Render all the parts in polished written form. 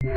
Hey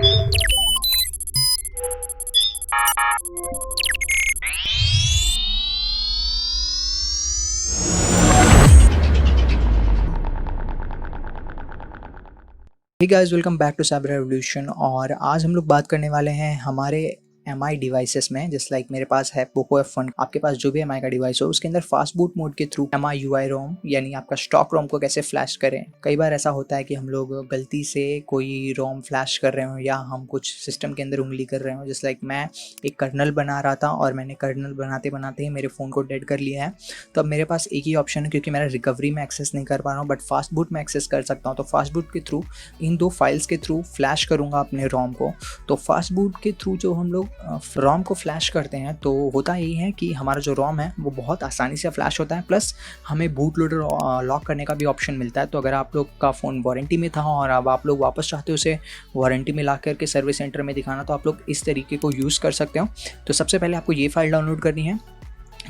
guys, welcome back to cyber revolution. और आज हम लोग बात करने वाले हैं हमारे MI डिवाइसेस में। जस्ट लाइक मेरे पास है पोको F1, आपके पास जो भी MI का डिवाइस हो उसके अंदर फास्ट बूट मोड के थ्रू MI UI रोम यानी आपका स्टॉक रोम को कैसे फ्लैश करें। कई बार ऐसा होता है कि हम लोग गलती से कोई रोम फ्लैश कर रहे हो या हम कुछ सिस्टम के अंदर उंगली कर रहे हो। जस्ट लाइक मैं एक कर्नल बना रहा था और मैंने कर्नल बनाते बनाते ही मेरे फ़ोन को डेड कर लिया है। तो अब मेरे पास एक ही ऑप्शन है, क्योंकि मेरा रिकवरी में एक्सेस नहीं कर पा रहा हूँ बट फास्ट बूट में एक्सेस कर सकता हूँ। तो फास्ट बूट के थ्रू इन दो फाइल्स के थ्रू फ्लैश करूँगा अपने रोम को। तो फास्ट बूट के थ्रू जो हम लोग रोम को फ्लैश करते हैं तो होता यही है कि हमारा जो रोम है वो बहुत आसानी से फ्लैश होता है, प्लस हमें बूट लोडर लॉक करने का भी ऑप्शन मिलता है। तो अगर आप लोग का फ़ोन वारंटी में था और अब आप लोग वापस चाहते हो उसे वारंटी में ला करके सर्विस सेंटर में दिखाना, तो आप लोग इस तरीके को यूज़ कर सकते हो। तो सबसे पहले आपको ये फाइल डाउनलोड करनी है,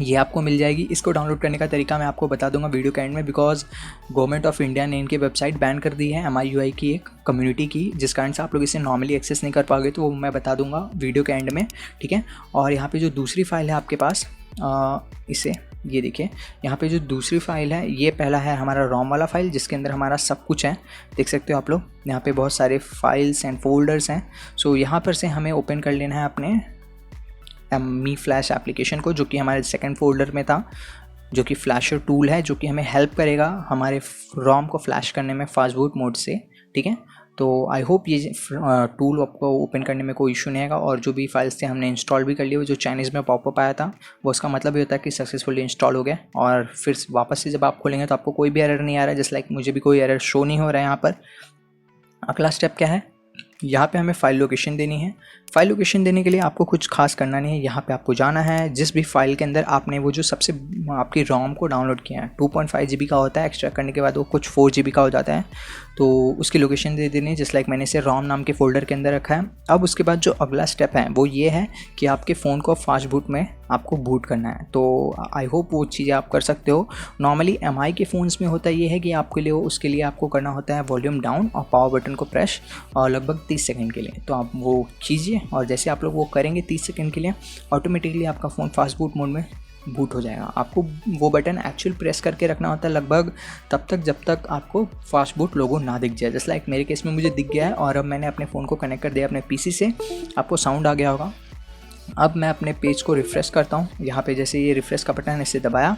ये आपको मिल जाएगी। इसको डाउनलोड करने का तरीका मैं आपको बता दूंगा वीडियो के एंड में, बिकॉज गवर्नमेंट ऑफ इंडिया ने इनकी वेबसाइट बैन कर दी है MI UI की एक कम्युनिटी की, जिस कारण से आप लोग इसे नॉर्मली एक्सेस नहीं कर पाओगे। तो वो मैं बता दूंगा वीडियो के एंड में, ठीक है। और यहाँ पे जो दूसरी फाइल है आपके पास, इसे ये देखिए, यहाँ पे जो दूसरी फाइल है ये पहला है हमारा रोम वाला फाइल जिसके अंदर हमारा सब कुछ है। देख सकते हो आप लोग, यहाँ पे बहुत सारे फाइल्स एंड फोल्डर्स हैं। सो यहाँ पर से हमें ओपन कर लेना है अपने मी फ्लैश एप्लीकेशन को, जो कि हमारे सेकंड फोल्डर में था, जो कि फ्लैशर टूल है, जो कि हमें हेल्प करेगा हमारे रोम को फ्लैश करने में फास्ट बूट मोड से, ठीक है। तो आई होप ये टूल आपको ओपन करने में कोई इशू नहीं आएगा। और जो भी फाइल्स थे हमने इंस्टॉल भी कर लिए, वो जो चाइनीज़ में पॉपअप आया था वो उसका मतलब ये होता है कि सक्सेसफुली इंस्टॉल हो गया। और फिर वापस से जब आप खोलेंगे तो आपको कोई भी एरर नहीं आ रहा है, जस्ट लाइक मुझे भी कोई एरर शो नहीं हो रहा है यहाँ पर। अगला स्टेप क्या है, यहाँ पे हमें फ़ाइल लोकेशन देनी है। फ़ाइल लोकेशन देने के लिए आपको कुछ खास करना नहीं है, यहाँ पे आपको जाना है जिस भी फाइल के अंदर आपने वो जो सबसे आपकी रोम को डाउनलोड किया है, 2.5 GB का होता है, एक्स्ट्रा करने के बाद वो कुछ 4 GB का हो जाता है, तो उसकी लोकेशन दे देनी है। जस्ट लाइक मैंने इसे रोम नाम के फोल्डर के अंदर रखा है। अब उसके बाद जो अगला स्टेप है वो ये है कि आपके फ़ोन को फास्ट बूट में आपको बूट करना है। तो आई होप वो चीज़ें आप कर सकते हो। नॉर्मली MI के फ़ोन्स में होता ये है कि आपके लिए उसके लिए आपको करना होता है वॉल्यूम डाउन और पावर बटन को प्रेस और लगभग 30 सेकंड के लिए। तो आप वो कीजिए और जैसे आप लोग वो करेंगे 30 सेकंड के लिए, ऑटोमेटिकली आपका फ़ोन फास्ट बूट मोड में बूट हो जाएगा। आपको वो बटन एक्चुअल प्रेस करके रखना होता है लगभग तब तक जब तक आपको फास्ट बूट लोगो ना दिख जाए। जस्ट लाइक मेरे केस में मुझे दिख गया है और अब मैंने अपने फ़ोन को कनेक्ट कर दिया अपने PC से, आपको साउंड आ गया होगा। अब मैं अपने पेज को रिफ़्रेश करता हूँ। यहाँ पे जैसे ये रिफ़्रेश का बटन है, इसे दबाया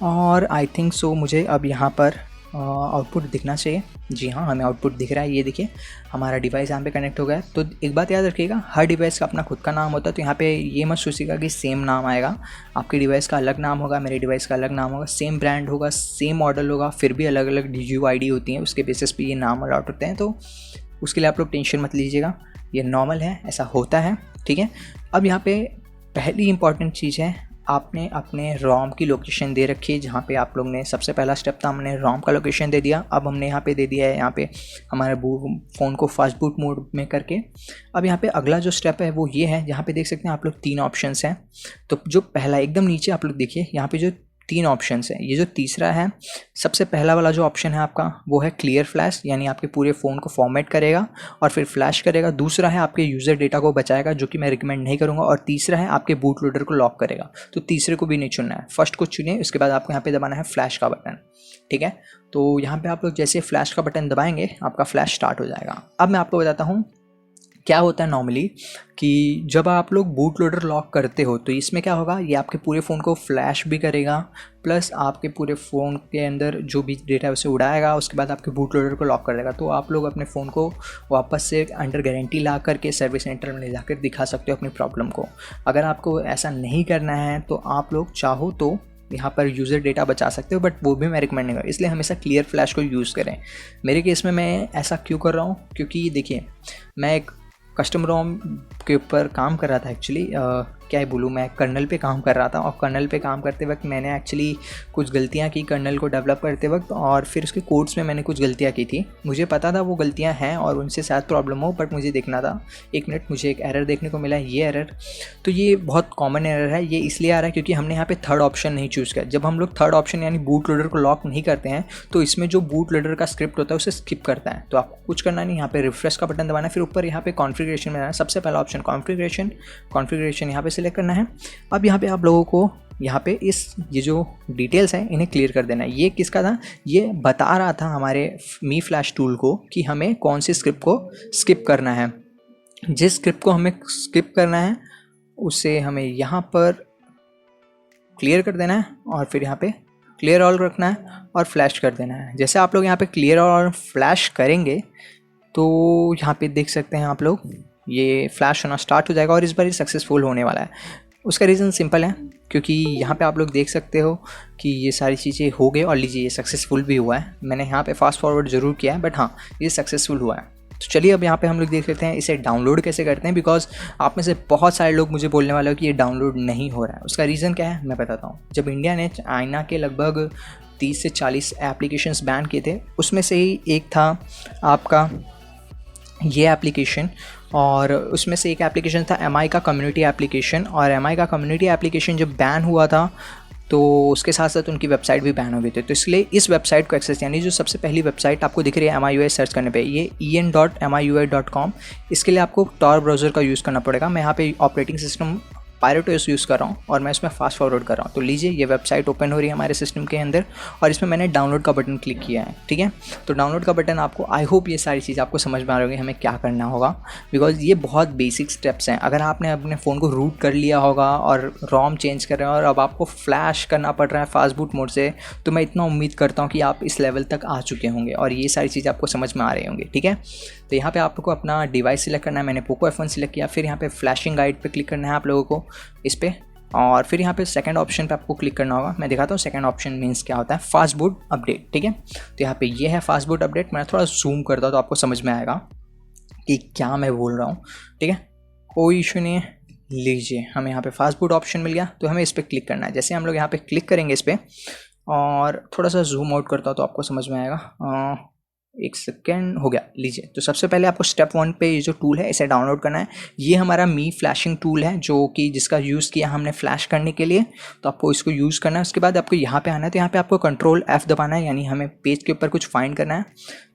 और आई थिंक सो मुझे अब यहाँ पर आउटपुट दिखना चाहिए। जी हाँ, हमें आउटपुट दिख रहा है। ये देखिए हमारा डिवाइस यहाँ पे कनेक्ट हो गया है। तो एक बात याद रखिएगा, हर डिवाइस का अपना खुद का नाम होता है। तो यहाँ पे ये मत सोचिएगा कि सेम नाम आएगा, आपके डिवाइस का अलग नाम होगा, मेरे डिवाइस का अलग नाम होगा, सेम ब्रांड होगा, सेम मॉडल होगा, फिर भी अलग अलग UID होती हैं, उसके बेसिस पे ये नाम अलॉट होते हैं। तो उसके लिए आप लोग टेंशन मत लीजिएगा, ये नॉर्मल है, ऐसा होता है, ठीक है। अब यहाँ पे पहली इंपॉर्टेंट चीज़ है, आपने अपने रोम की लोकेशन दे रखी है। जहाँ पे आप लोग ने सबसे पहला स्टेप था, हमने रोम का लोकेशन दे दिया। अब हमने यहाँ पे दे दिया है यहाँ पे हमारे फ़ोन को फास्ट बूट मोड में करके। अब यहाँ पे अगला जो स्टेप है वो ये है, जहाँ पे देख सकते हैं आप लोग 3 ऑप्शंस हैं। तो जो पहला एकदम नीचे आप लोग देखिए, यहाँ पे जो 3 ऑप्शंस हैं, ये जो तीसरा है, सबसे पहला वाला जो ऑप्शन है आपका वो है क्लियर फ्लैश, यानी आपके पूरे फ़ोन को फॉर्मेट करेगा और फिर फ्लैश करेगा। दूसरा है आपके यूज़र डेटा को बचाएगा, जो कि मैं रिकमेंड नहीं करूँगा। और तीसरा है आपके बूट लोडर को लॉक करेगा। तो तीसरे को भी नहीं चुनना है, फर्स्ट को चुनिए, उसके बाद आपको यहाँ पे दबाना है फ्लैश का बटन, ठीक है। तो यहाँ पे आप लोग जैसे फ्लैश का बटन दबाएंगे आपका फ्लैश स्टार्ट हो जाएगा। अब मैं आपको बताता हूँ क्या होता है नॉर्मली कि जब आप लोग बूट लोडर लॉक करते हो तो इसमें क्या होगा, ये आपके पूरे फ़ोन को फ्लैश भी करेगा, प्लस आपके पूरे फ़ोन के अंदर जो भी डेटा है उसे उड़ाएगा, उसके बाद आपके बूट लोडर को लॉक कर देगा। तो आप लोग अपने फ़ोन को वापस से अंडर गारंटी ला करके सर्विस सेंटर में ले जाकर दिखा सकते हो अपनी प्रॉब्लम को। अगर आपको ऐसा नहीं करना है तो आप लोग चाहो तो यहाँ पर यूज़र डेटा बचा सकते हो, बट वो भी मैं रिकमेंड नहीं करूँ। इसलिए हमेशा क्लियर फ्लैश को यूज़ करें। मेरे केस में मैं ऐसा क्यों कर रहा हूँ, क्योंकि देखिए मैं एक कस्टम रोम के ऊपर काम कर रहा था एक्चुअली, क्या ही बोलूँ, मैं कर्नल पे काम कर रहा था और कर्नल पे काम करते वक्त मैंने एक्चुअली कुछ गलतियाँ की कर्नल को डेवलप करते वक्त, और फिर उसके कोड्स में मैंने कुछ गलतियाँ की थी। मुझे पता था वो गलतियाँ हैं और उनसे शायद प्रॉब्लम हो, बट मुझे देखना था। 1 मिनट, मुझे एक एरर देखने को मिला है, ये एरर। तो ये बहुत कॉमन एरर है। ये इसलिए आ रहा है क्योंकि हमने यहाँ पे थर्ड ऑप्शन नहीं चूज़ किया। जब हम लोग थर्ड ऑप्शन यानी बूट लोडर को लॉक नहीं करते हैं तो इसमें जो बूट लोडर का स्क्रिप्ट होता है उसे स्किप करता है। तो आपको कुछ करना नहीं, यहाँ पे रिफ्रेश का बटन दबाना है, फिर ऊपर यहाँ पे कॉन्फ़िगरेशन में आना है। सबसे पहला ऑप्शन कॉन्फ़िगरेशन यहाँ पे सिलेक्ट करना है। अब यहाँ पे आप लोगों को यहाँ पे ये जो डिटेल्स हैं इन्हें क्लियर कर देना है। ये किसका था? ये बता रहा था हमारे मी फ्लैश टूल को कि हमें कौन सी स्क्रिप्ट को स्किप करना है। जिस स्क्रिप्ट को हमें स्किप करना है उसे हमें यहाँ पर क्लियर कर देना है और फिर यहाँ पे क्लियर ऑल रखना है और फ्लैश कर देना है। जैसे आप लोग यहाँ पे क्लियर और फ्लैश करेंगे तो यहाँ पे देख सकते हैं आप लोग, ये फ्लैश होना स्टार्ट हो जाएगा और इस बार ये सक्सेसफुल होने वाला है। उसका रीज़न सिंपल है, क्योंकि यहाँ पे आप लोग देख सकते हो कि ये सारी चीज़ें हो गई और लीजिए ये सक्सेसफुल भी हुआ है। मैंने यहाँ पे फास्ट फॉरवर्ड ज़रूर किया है, बट हाँ ये सक्सेसफुल हुआ है। तो चलिए अब यहाँ पे हम लोग देख लेते हैं इसे डाउनलोड कैसे करते हैं, बिकॉज आप में से बहुत सारे लोग मुझे बोलने वाले हो कि ये डाउनलोड नहीं हो रहा है। उसका रीज़न क्या है मैं बताता हूँ। जब इंडिया ने चाइना के लगभग 30 से 40 एप्लीकेशंस बैन किए थे, उसमें से ही एक था आपका ये एप्लीकेशन, और उसमें से एक एप्लीकेशन था MI का कम्युनिटी एप्लीकेशन। और MI का कम्युनिटी एप्लीकेशन जब बैन हुआ था तो उसके साथ साथ उनकी वेबसाइट भी बैन हो गई थी। तो इसलिए इस वेबसाइट को एक्सेस, यानी जो सबसे पहली वेबसाइट आपको दिख रही है MIUI सर्च करने पे, ये en.miui.com, इसके लिए आपको टॉर ब्राउज़र का यूज़ करना पड़ेगा। मैं यहाँ पे ऑपरेटिंग सिस्टम पायरेटोस यूज़ कर रहा हूँ और मैं इसमें फास्ट फॉरवर्ड कर रहा हूँ। तो लीजिए ये वेबसाइट ओपन हो रही है हमारे सिस्टम के अंदर और इसमें मैंने डाउनलोड का बटन क्लिक किया है। ठीक है, तो डाउनलोड का बटन आपको, आई होप ये सारी चीज़ आपको समझ में आ रही होगी हमें क्या करना होगा, बिकॉज ये बहुत बेसिक स्टेप्स हैं। अगर आपने अपने फ़ोन को रूट कर लिया होगा और रोम चेंज कर रहे हैं और अब आपको फ्लैश करना पड़ रहा है फास्ट बूट मोड से, तो मैं इतना उम्मीद करता हूँ कि आप इस लेवल तक आ चुके होंगे और ये सारी चीज़ें आपको समझ में आ रही होंगी। ठीक है, तो यहाँ पे आपको अपना डिवाइस सिलेक्ट करना है। मैंने पोको F1 सिलेक्ट किया। फिर यहाँ पे फ्लैशिंग गाइड पे क्लिक करना है आप लोगों को, इस पर, और फिर यहाँ पे सेकंड ऑप्शन पे आपको क्लिक करना होगा। मैं दिखाता हूँ सेकंड ऑप्शन मीन्स क्या होता है, फास्ट बूट अपडेट। ठीक है, तो यहाँ पे ये है फास्ट बूट अपडेट। मैं थोड़ा जूम करता हूँ तो आपको समझ में आएगा कि क्या मैं बोल रहा हूँ। ठीक है, कोई इशू नहीं है। लीजिए हमें यहाँ पे फास्ट बूट ऑप्शन मिल गया, तो हमें इस पर क्लिक करना है। जैसे हम लोग यहाँ पे क्लिक करेंगे इस पर, और थोड़ा सा जूम आउट करता हूँ तो आपको समझ में आएगा। 1 सेकेंड, हो गया। लीजिए, तो सबसे पहले आपको स्टेप 1 पे ये जो टूल है इसे डाउनलोड करना है। ये हमारा मी फ्लैशिंग टूल है जो कि जिसका यूज़ किया हमने फ्लैश करने के लिए, तो आपको इसको यूज़ करना है। उसके बाद आपको यहाँ पे आना है, तो यहाँ पे आपको कंट्रोल F दबाना है, यानी हमें पेज के ऊपर कुछ फाइंड करना है।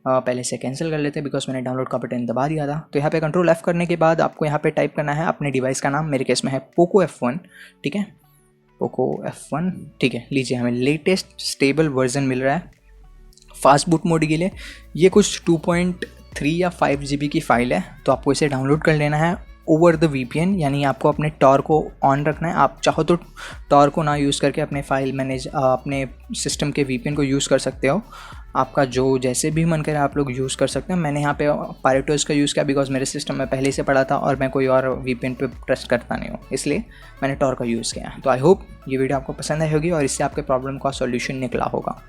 पहले से कैंसिल कर लेते हैं बिकॉज मैंने डाउनलोड का बटन दबा दिया था। तो यहाँ पे कंट्रोल F करने के बाद आपको यहाँ पे टाइप करना है अपने डिवाइस का नाम। मेरे केस में है पोको F1। ठीक है, पोको F1। ठीक है, लीजिए हमें लेटेस्ट स्टेबल वर्जन मिल रहा है फास्ट बूट मोड के लिए। ये कुछ 2.3 या 5 GB की फ़ाइल है, तो आपको इसे डाउनलोड कर लेना है ओवर द VPN, यानी आपको अपने टॉर को ऑन रखना है। आप चाहो तो टॉर को ना यूज़ करके अपने फाइल मैनेज अपने सिस्टम के VPN को यूज़ कर सकते हो। आपका जो जैसे भी मन करे आप लोग यूज़ कर सकते हैं। मैंने यहाँ पे पायरेटोस का यूज़ किया बिकॉज मेरे सिस्टम में पहले से पड़ा था और मैं कोई और VPN पे ट्रस्ट करता नहीं हूँ, इसलिए मैंने टॉर का यूज़ किया। तो आई होप ये वीडियो आपको पसंद आई होगी और इससे आपके प्रॉब्लम का सॉल्यूशन निकला होगा।